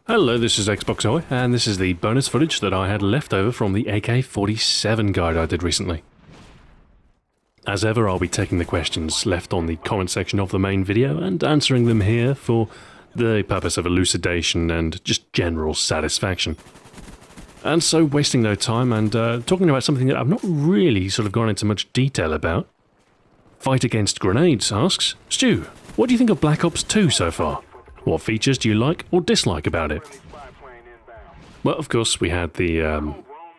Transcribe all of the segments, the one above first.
Hello, this is Xbox Ahoy, and this is the bonus footage that I had left over from the AK-47 guide I did recently. As ever, I'll be taking the questions left on the comment section of the main video and answering them here for the purpose of elucidation and just general satisfaction. And so, wasting no time and talking about something that I've not really sort of gone into much detail about. Fight Against Grenades asks, Stu, what do you think of Black Ops 2 so far? What features do you like or dislike about it? Well, of course, we had the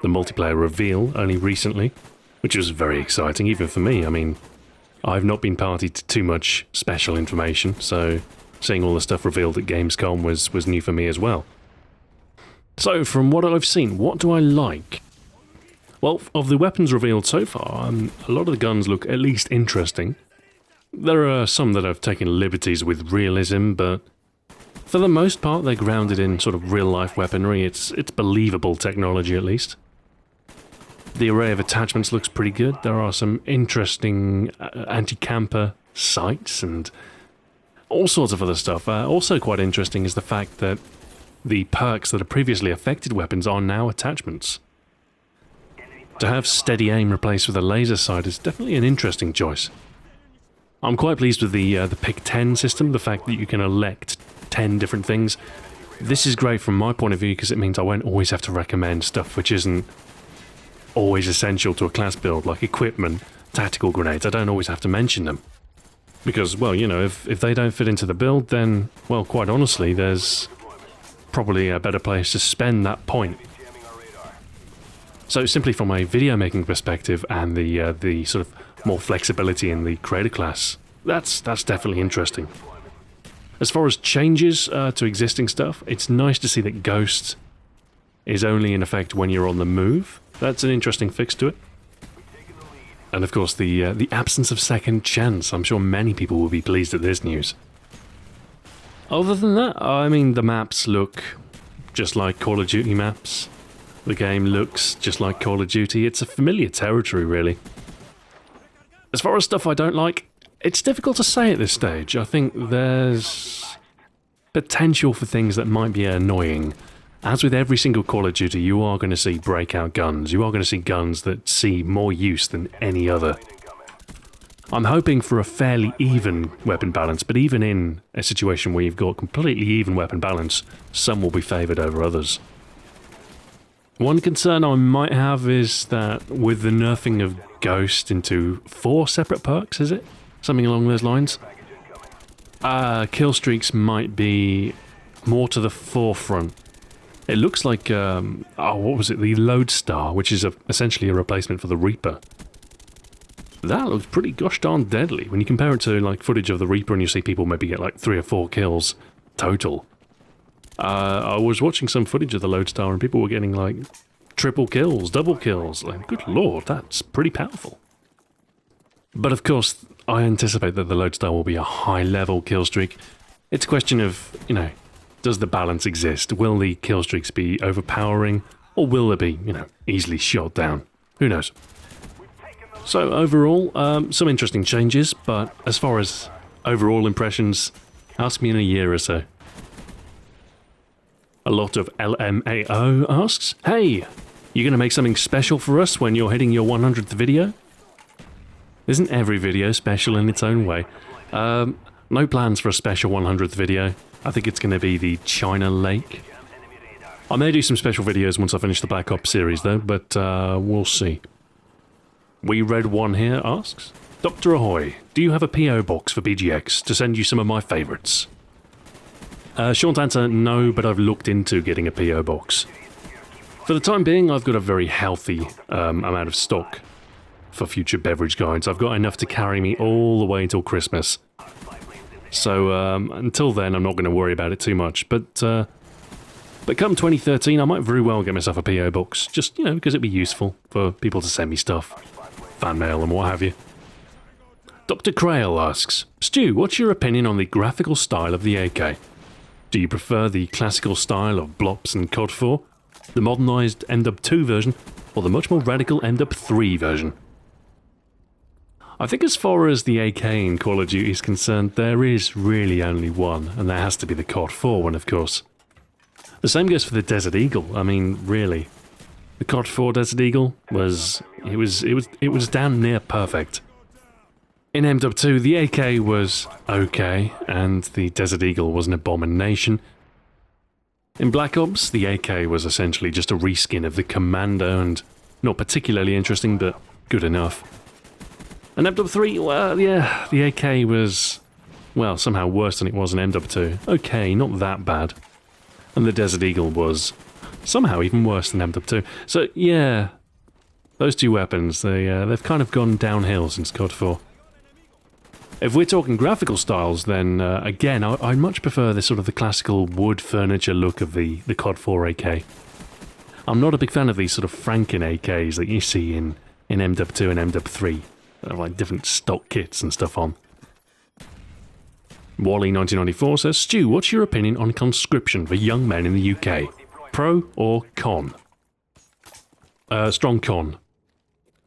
multiplayer reveal only recently, which was very exciting, even for me. I mean, I've not been party to too much special information, so seeing all the stuff revealed at Gamescom was new for me as well. So, from what I've seen, what do I like? Well, of the weapons revealed so far, a lot of the guns look at least interesting. There are some that have taken liberties with realism, but for the most part they're grounded in sort of real-life weaponry. It's believable technology, at least. The array of attachments looks pretty good. There are some interesting anti-camper sights and all sorts of other stuff. Also quite interesting is the fact that the perks that have previously affected weapons are now attachments. To have steady aim replaced with a laser sight is definitely an interesting choice. I'm quite pleased with the pick 10 system, the fact that you can elect 10 different things. This is great from my point of view because it means I won't always have to recommend stuff which isn't always essential to a class build, like equipment, tactical grenades. I don't always have to mention them. Because, well, you know, if they don't fit into the build, then, well, quite honestly, there's probably a better place to spend that point. So simply from a video making perspective and the sort of more flexibility in the creator class, that's definitely interesting. As far as changes to existing stuff, it's nice to see that Ghost is only in effect when you're on the move. That's an interesting fix to it. And of course the absence of Second Chance. I'm sure many people will be pleased at this news. Other than that, I mean, the maps look just like Call of Duty maps. The game looks just like Call of Duty. It's a familiar territory, really. As far as stuff I don't like, it's difficult to say at this stage. I think there's potential for things that might be annoying. As with every single Call of Duty, you are going to see breakout guns. You are going to see guns that see more use than any other. I'm hoping for a fairly even weapon balance, but even in a situation where you've got completely even weapon balance, some will be favoured over others. One concern I might have is that with the nerfing of Ghost into 4 separate perks, is it? Something along those lines? Kill streaks might be more to the forefront. It looks like, what was it? The Lodestar, which is essentially a replacement for the Reaper. That looks pretty gosh darn deadly. When you compare it to like footage of the Reaper and you see people maybe get like 3 or 4 kills total. I was watching some footage of the Lodestar and people were getting like triple kills, double kills. Like, good lord, that's pretty powerful. But of course, I anticipate that the Lodestar will be a high-level kill streak. It's a question of, you know, does the balance exist? Will the kill streaks be overpowering? Or will they be, you know, easily shot down? Who knows? So overall, some interesting changes, but as far as overall impressions, ask me in a year or so. A lot of LMAO asks, hey, you gonna make something special for us when you're hitting your 100th video? Isn't every video special in its own way? No plans for a special 100th video. I think it's gonna be the China Lake. I may do some special videos once I finish the Black Ops series though, but we'll see. We Read One here asks, Dr. Ahoy, do you have a PO box for BGX to send you some of my favourites? Short answer, no, but I've looked into getting a PO box. For the time being, I've got a very healthy amount of stock for future beverage guides. I've got enough to carry me all the way until Christmas. So until then, I'm not going to worry about it too much. But come 2013, I might very well get myself a PO box, just, you know, because it'd be useful for people to send me stuff, fan mail and what have you. Dr. Crail asks, Stu, what's your opinion on the graphical style of the AK? Do you prefer the classical style of Blops and COD 4, the modernised End-Up 2 version, or the much more radical End-Up 3 version? I think as far as the AK in Call of Duty is concerned, there is really only one, and that has to be the COD 4 one, of course. The same goes for the Desert Eagle. I mean, really. The COD 4 Desert Eagle was damn near perfect. In MW2, the AK was okay, and the Desert Eagle was an abomination. In Black Ops, the AK was essentially just a reskin of the Commando, and not particularly interesting, but good enough. And MW3, well, yeah, the AK was, well, somehow worse than it was in MW2. Okay, not that bad. And the Desert Eagle was somehow even worse than MW2. So, yeah, those two weapons, they've kind of gone downhill since COD 4. If we're talking graphical styles, then, again, I much prefer the sort of the classical wood furniture look of the COD 4 AK. I'm not a big fan of these sort of Franken AKs that you see in MW2 and MW3. Like different stock kits and stuff on. Wally1994 says, Stu, what's your opinion on conscription for young men in the UK? Pro or con? Strong con.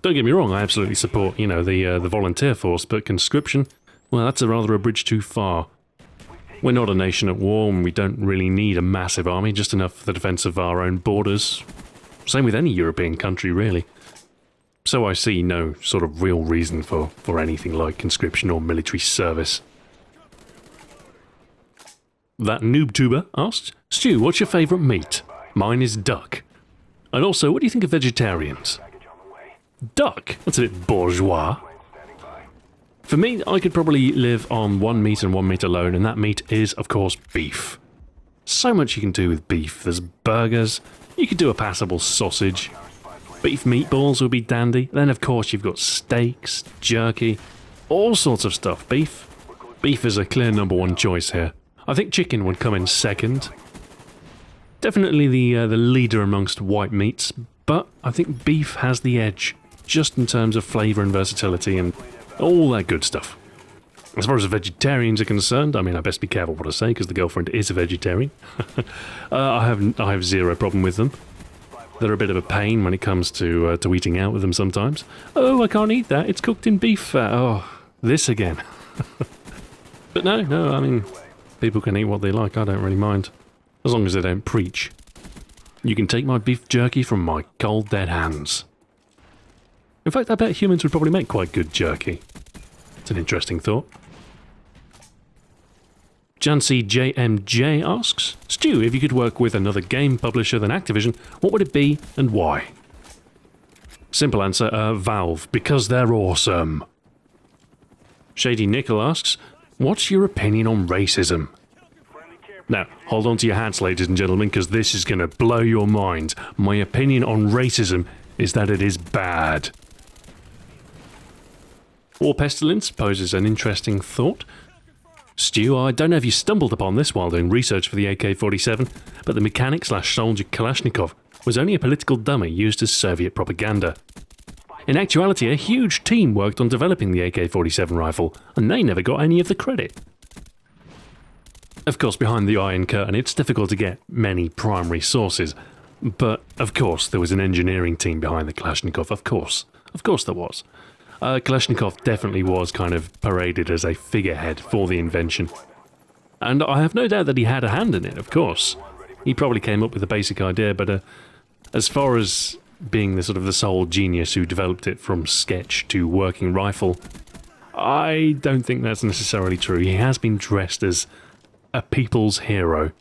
Don't get me wrong, I absolutely support, you know, the volunteer force, but conscription, well, that's a bridge too far. We're not a nation at war, and we don't really need a massive army, just enough for the defence of our own borders. Same with any European country, really. So I see no sort of real reason for anything like conscription or military service. That NoobTuber asked, Stu, what's your favourite meat? Mine is duck. And also, what do you think of vegetarians? Duck? That's a bit bourgeois. For me, I could probably live on one meat and one meat alone, and that meat is, of course, beef. So much you can do with beef. There's burgers, you could do a passable sausage, beef meatballs would be dandy, then of course you've got steaks, jerky, all sorts of stuff. Beef is a clear #1 choice here. I think chicken would come in second. Definitely the leader amongst white meats, but I think beef has the edge, just in terms of flavour and versatility and all that good stuff. As far as the vegetarians are concerned, I mean, I best be careful what I say, because the girlfriend is a vegetarian. I have zero problem with them. They're a bit of a pain when it comes to eating out with them sometimes. Oh, I can't eat that, it's cooked in beef fat. Oh, this again. But no, I mean, people can eat what they like, I don't really mind. As long as they don't preach. You can take my beef jerky from my cold dead hands. In fact, I bet humans would probably make quite good jerky. It's an interesting thought. Jancy JMJ asks, Stu, if you could work with another game publisher than Activision, what would it be and why? Simple answer, Valve, because they're awesome. Shady Nickel asks, what's your opinion on racism? Now, hold on to your hats, ladies and gentlemen, because this is going to blow your mind. My opinion on racism is that it is bad. War Pestilence poses an interesting thought. Stu, I don't know if you stumbled upon this while doing research for the AK-47, but the mechanic/soldier Kalashnikov was only a political dummy used as Soviet propaganda. In actuality, a huge team worked on developing the AK-47 rifle, and they never got any of the credit. Of course, behind the Iron Curtain, it's difficult to get many primary sources, but of course there was an engineering team behind the Kalashnikov, of course there was. Kalashnikov definitely was kind of paraded as a figurehead for the invention. And I have no doubt that he had a hand in it, of course. He probably came up with the basic idea, but as far as being the sort of the sole genius who developed it from sketch to working rifle, I don't think that's necessarily true. He has been dressed as a people's hero.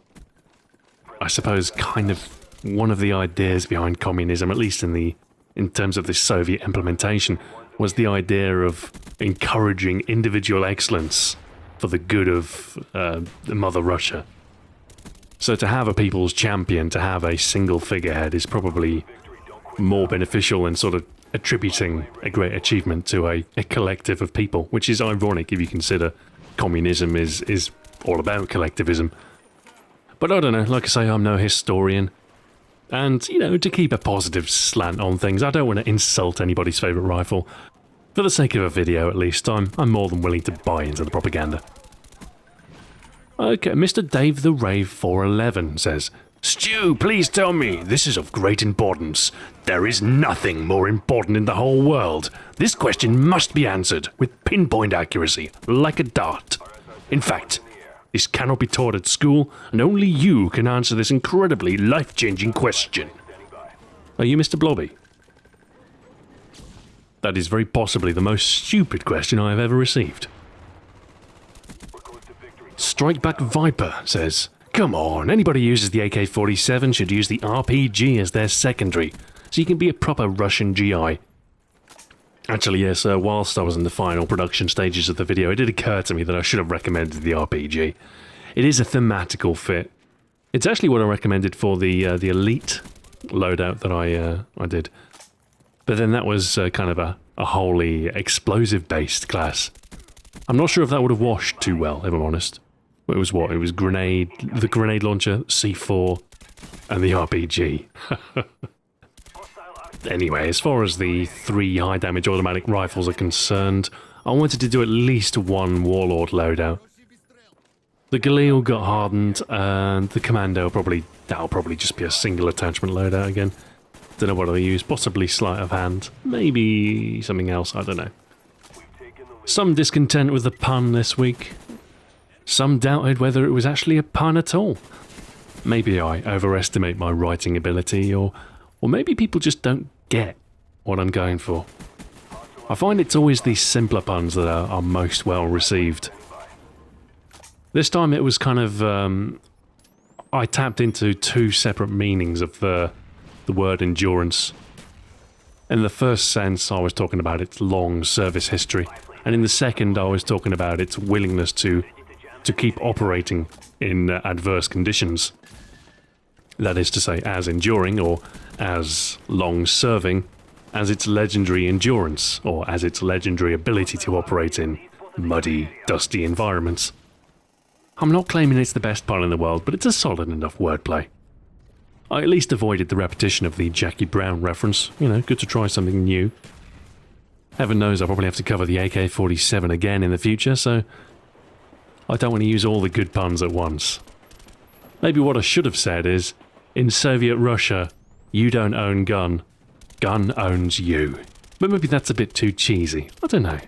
I suppose kind of one of the ideas behind communism, at least in terms of the Soviet implementation, was the idea of encouraging individual excellence for the good of Mother Russia. So to have a people's champion, to have a single figurehead, is probably more beneficial than sort of attributing a great achievement to a collective of people, which is ironic if you consider communism is all about collectivism. But I don't know, like I say, I'm no historian. And, you know, to keep a positive slant on things, I don't want to insult anybody's favourite rifle. For the sake of a video, at least, I'm more than willing to buy into the propaganda. Okay, Mr. Dave the Rave 411 says, Stu, please tell me, this is of great importance. There is nothing more important in the whole world. This question must be answered with pinpoint accuracy, like a dart. In fact, This cannot be taught at school, and only you can answer this incredibly life-changing question. Are you Mr. Blobby? That is very possibly the most stupid question I have ever received. Strikeback Viper says, come on, anybody who uses the AK-47 should use the RPG as their secondary, so you can be a proper Russian GI. Actually, yes, whilst I was in the final production stages of the video, it did occur to me that I should have recommended the RPG. It is a thematical fit. It's actually what I recommended for the Elite loadout that I did. But then that was kind of a wholly explosive-based class. I'm not sure if that would have washed too well, if I'm honest. It was what? It was the grenade launcher, C4, and the RPG. Anyway, as far as the 3 high-damage automatic rifles are concerned, I wanted to do at least one Warlord loadout. The Galil got hardened, and the Commando that'll probably just be a single attachment loadout again. Don't know what I'll use, possibly sleight of hand, maybe something else, I don't know. Some discontent with the pun this week. Some doubted whether it was actually a pun at all. Maybe I overestimate my writing ability, or maybe people just don't get what I'm going for. I find it's always these simpler puns that are most well received. This time it was kind of, I tapped into 2 separate meanings of the word endurance. In the first sense, I was talking about its long service history, and in the second, I was talking about its willingness to keep operating in adverse conditions. That is to say, as enduring, or as long-serving, as its legendary endurance, or as its legendary ability to operate in muddy, dusty environments. I'm not claiming it's the best pun in the world, but it's a solid enough wordplay. I at least avoided the repetition of the Jackie Brown reference. You know, good to try something new. Heaven knows I'll probably have to cover the AK-47 again in the future, so I don't want to use all the good puns at once. Maybe what I should have said is, in Soviet Russia, you don't own gun. Gun owns you. But maybe that's a bit too cheesy. I don't know.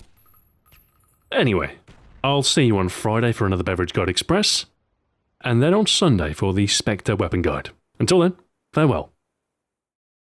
Anyway, I'll see you on Friday for another Beverage Guide Express, and then on Sunday for the Spectre Weapon Guide. Until then, farewell.